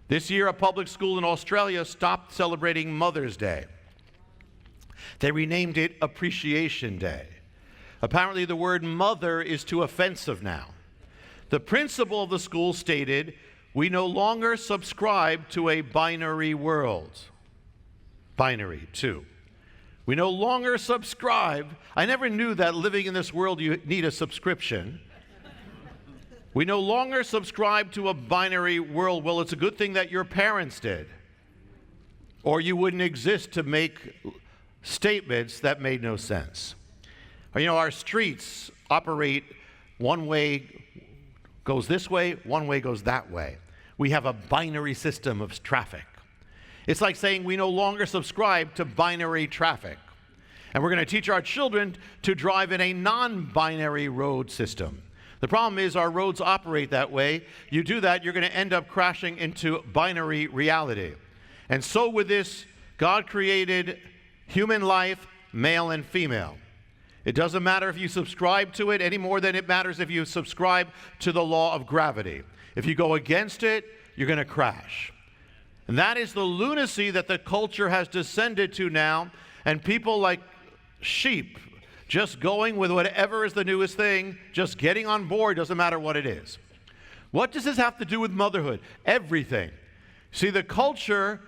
This year, a public school in Australia stopped celebrating Mother's Day. They renamed it Appreciation Day. Apparently, the word mother is too offensive now. The principal of the school stated, "We no longer subscribe to a binary world." Binary, too. We no longer subscribe. I never knew that living in this world you need a subscription. We no longer subscribe to a binary world. Well, it's a good thing that your parents did, or you wouldn't exist to make statements that made no sense. You know, our streets operate one way goes this way, one way goes that way. We have a binary system of traffic. It's like saying we no longer subscribe to binary traffic. And we're going to teach our children to drive in a non-binary road system. The problem is our roads operate that way. You do that, you're going to end up crashing into binary reality. And so with this, God created human life, male and female. It doesn't matter if you subscribe to it any more than it matters if you subscribe to the law of gravity. If you go against it, you're going to crash. And that is the lunacy that the culture has descended to now, and people like sheep just going with whatever is the newest thing, just getting on board, doesn't matter what it is. What does this have to do with motherhood? Everything. See, the culture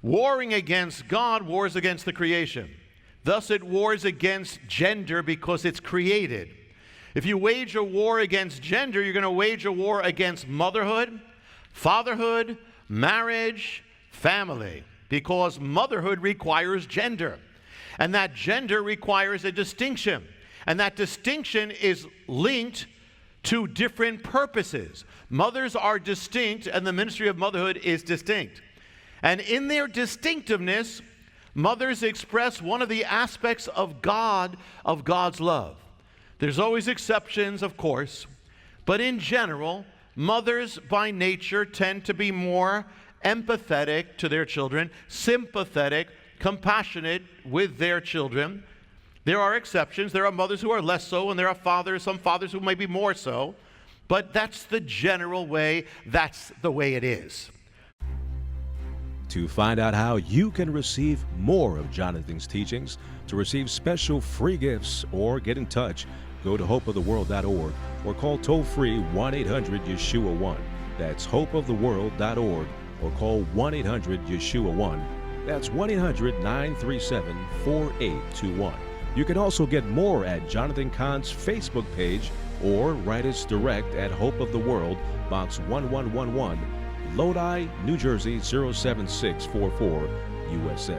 warring against God wars against the creation. Thus, it wars against gender because it's created. If you wage a war against gender, you're going to wage a war against motherhood, fatherhood, marriage, family, because motherhood requires gender. And that gender requires a distinction. And that distinction is linked to different purposes. Mothers are distinct, and the ministry of motherhood is distinct. And in their distinctiveness, mothers express one of the aspects of God, of God's love. There's always exceptions, of course, but in general, mothers by nature tend to be more empathetic to their children, sympathetic, compassionate with their children. There are exceptions. There are mothers who are less so, and there are fathers, some fathers who may be more so, but that's the general way. That's the way it is. To find out how you can receive more of Jonathan's teachings, to receive special free gifts, or get in touch, go to hopeoftheworld.org or call toll-free 1-800-YESHUA-1. That's hopeoftheworld.org or call 1-800-YESHUA-1. That's 1-800-937-4821. You can also get more at Jonathan Cahn's Facebook page or write us direct at Hope of the World, Box 1111, Lodi, New Jersey 07644, USA.